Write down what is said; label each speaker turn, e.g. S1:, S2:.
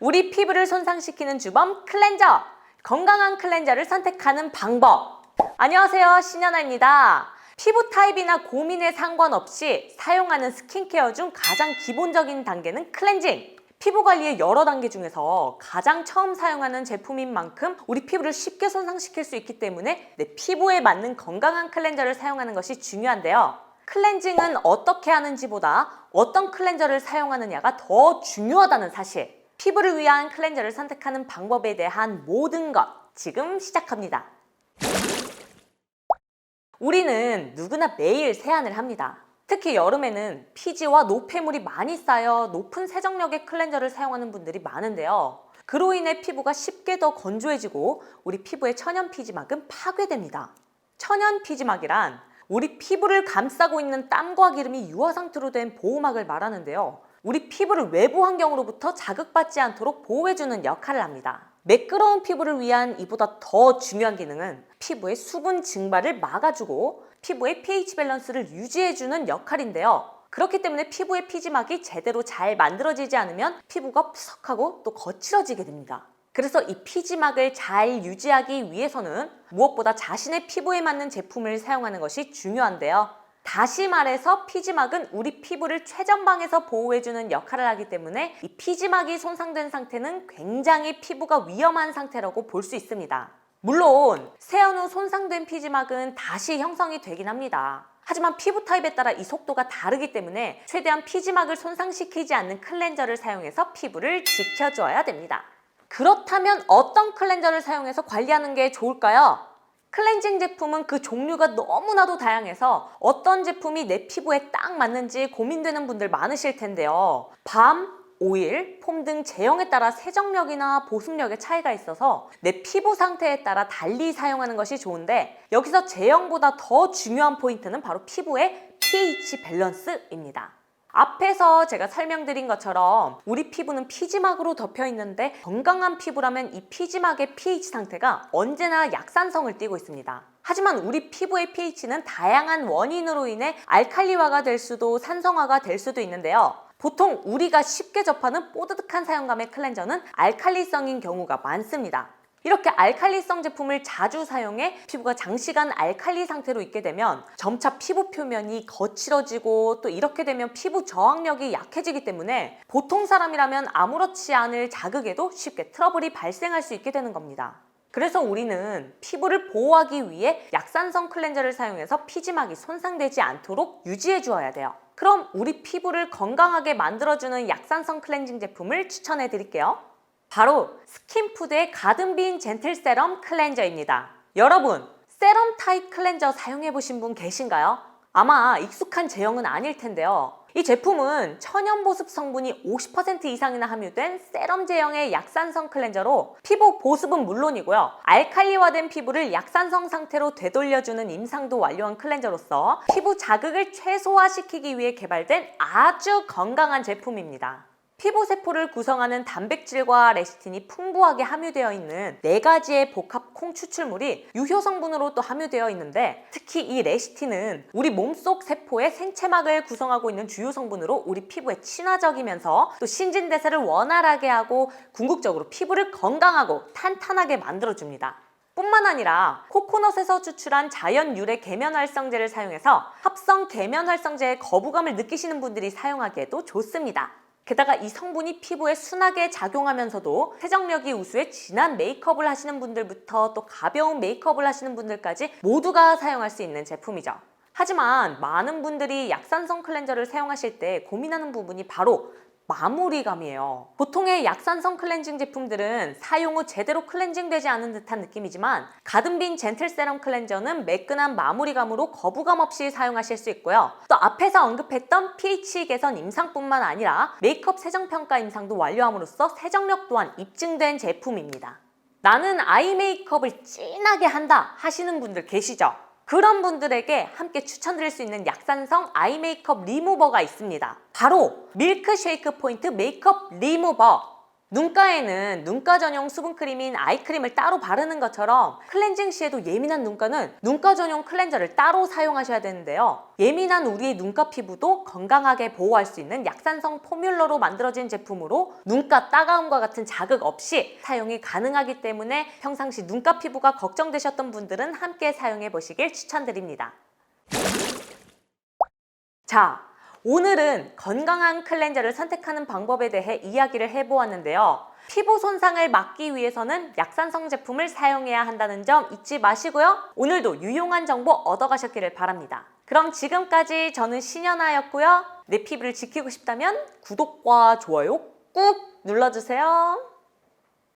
S1: 우리 피부를 손상시키는 주범 클렌저! 건강한 클렌저를 선택하는 방법! 안녕하세요, 신연아입니다. 피부 타입이나 고민에 상관없이 사용하는 스킨케어 중 가장 기본적인 단계는 클렌징! 피부 관리의 여러 단계 중에서 가장 처음 사용하는 제품인 만큼 우리 피부를 쉽게 손상시킬 수 있기 때문에 내 피부에 맞는 건강한 클렌저를 사용하는 것이 중요한데요. 클렌징은 어떻게 하는지보다 어떤 클렌저를 사용하느냐가 더 중요하다는 사실. 피부를 위한 클렌저를 선택하는 방법에 대한 모든 것 지금 시작합니다. 우리는 누구나 매일 세안을 합니다. 특히 여름에는 피지와 노폐물이 많이 쌓여 높은 세정력의 클렌저를 사용하는 분들이 많은데요. 그로 인해 피부가 쉽게 더 건조해지고 우리 피부의 천연 피지막은 파괴됩니다. 천연 피지막이란 우리 피부를 감싸고 있는 땀과 기름이 유화 상태로 된 보호막을 말하는데요. 우리 피부를 외부 환경으로부터 자극받지 않도록 보호해주는 역할을 합니다. 매끄러운 피부를 위한 이보다 더 중요한 기능은 피부의 수분 증발을 막아주고 피부의 pH 밸런스를 유지해주는 역할인데요. 그렇기 때문에 피부의 피지막이 제대로 잘 만들어지지 않으면 피부가 푸석하고 또 거칠어지게 됩니다. 그래서 이 피지막을 잘 유지하기 위해서는 무엇보다 자신의 피부에 맞는 제품을 사용하는 것이 중요한데요. 다시 말해서 피지막은 우리 피부를 최전방에서 보호해주는 역할을 하기 때문에 이 피지막이 손상된 상태는 굉장히 피부가 위험한 상태라고 볼 수 있습니다. 물론 세안 후 손상된 피지막은 다시 형성이 되긴 합니다. 하지만 피부 타입에 따라 이 속도가 다르기 때문에 최대한 피지막을 손상시키지 않는 클렌저를 사용해서 피부를 지켜줘야 됩니다. 그렇다면 어떤 클렌저를 사용해서 관리하는 게 좋을까요? 클렌징 제품은 그 종류가 너무나도 다양해서 어떤 제품이 내 피부에 딱 맞는지 고민되는 분들 많으실 텐데요. 밤, 오일, 폼 등 제형에 따라 세정력이나 보습력의 차이가 있어서 내 피부 상태에 따라 달리 사용하는 것이 좋은데 여기서 제형보다 더 중요한 포인트는 바로 피부의 pH 밸런스입니다. 앞에서 제가 설명드린 것처럼 우리 피부는 피지막으로 덮여 있는데 건강한 피부라면 이 피지막의 pH 상태가 언제나 약산성을 띠고 있습니다. 하지만 우리 피부의 pH는 다양한 원인으로 인해 알칼리화가 될 수도 산성화가 될 수도 있는데요. 보통 우리가 쉽게 접하는 뽀드득한 사용감의 클렌저는 알칼리성인 경우가 많습니다. 이렇게 알칼리성 제품을 자주 사용해 피부가 장시간 알칼리 상태로 있게 되면 점차 피부 표면이 거칠어지고 또 이렇게 되면 피부 저항력이 약해지기 때문에 보통 사람이라면 아무렇지 않을 자극에도 쉽게 트러블이 발생할 수 있게 되는 겁니다. 그래서 우리는 피부를 보호하기 위해 약산성 클렌저를 사용해서 피지막이 손상되지 않도록 유지해 주어야 돼요. 그럼 우리 피부를 건강하게 만들어주는 약산성 클렌징 제품을 추천해 드릴게요. 바로 스킨푸드의 가든빈 젠틀 세럼 클렌저입니다. 여러분, 세럼 타입 클렌저 사용해보신 분 계신가요? 아마 익숙한 제형은 아닐 텐데요. 이 제품은 천연 보습 성분이 50% 이상이나 함유된 세럼 제형의 약산성 클렌저로 피부 보습은 물론이고요. 알칼리화된 피부를 약산성 상태로 되돌려주는 임상도 완료한 클렌저로서 피부 자극을 최소화시키기 위해 개발된 아주 건강한 제품입니다. 피부 세포를 구성하는 단백질과 레시틴이 풍부하게 함유되어 있는 4가지의 복합 콩 추출물이 유효 성분으로 또 함유되어 있는데 특히 이 레시틴은 우리 몸속 세포의 생체막을 구성하고 있는 주요 성분으로 우리 피부에 친화적이면서 또 신진대사를 원활하게 하고 궁극적으로 피부를 건강하고 탄탄하게 만들어줍니다. 뿐만 아니라 코코넛에서 추출한 자연 유래 계면활성제를 사용해서 합성 계면활성제의 거부감을 느끼시는 분들이 사용하기에도 좋습니다. 게다가 이 성분이 피부에 순하게 작용하면서도 세정력이 우수해 진한 메이크업을 하시는 분들부터 또 가벼운 메이크업을 하시는 분들까지 모두가 사용할 수 있는 제품이죠. 하지만 많은 분들이 약산성 클렌저를 사용하실 때 고민하는 부분이 바로 마무리감이에요. 보통의 약산성 클렌징 제품들은 사용 후 제대로 클렌징되지 않은 듯한 느낌이지만 가든빈 젠틀 세럼 클렌저는 매끈한 마무리감으로 거부감 없이 사용하실 수 있고요. 또 앞에서 언급했던 pH 개선 임상뿐만 아니라 메이크업 세정 평가 임상도 완료함으로써 세정력 또한 입증된 제품입니다. 나는 아이 메이크업을 진하게 한다 하시는 분들 계시죠? 그런 분들에게 함께 추천드릴 수 있는 약산성 아이 메이크업 리무버가 있습니다. 바로 밀크쉐이크 포인트 메이크업 리무버. 눈가에는 눈가 전용 수분크림인 아이크림을 따로 바르는 것처럼 클렌징 시에도 예민한 눈가는 눈가 전용 클렌저를 따로 사용하셔야 되는데요. 예민한 우리의 눈가 피부도 건강하게 보호할 수 있는 약산성 포뮬러로 만들어진 제품으로 눈가 따가움과 같은 자극 없이 사용이 가능하기 때문에 평상시 눈가 피부가 걱정되셨던 분들은 함께 사용해 보시길 추천드립니다. 자, 오늘은 건강한 클렌저를 선택하는 방법에 대해 이야기를 해보았는데요. 피부 손상을 막기 위해서는 약산성 제품을 사용해야 한다는 점 잊지 마시고요. 오늘도 유용한 정보 얻어가셨기를 바랍니다. 그럼 지금까지 저는 신현아였고요. 내 피부를 지키고 싶다면 구독과 좋아요 꾹 눌러주세요.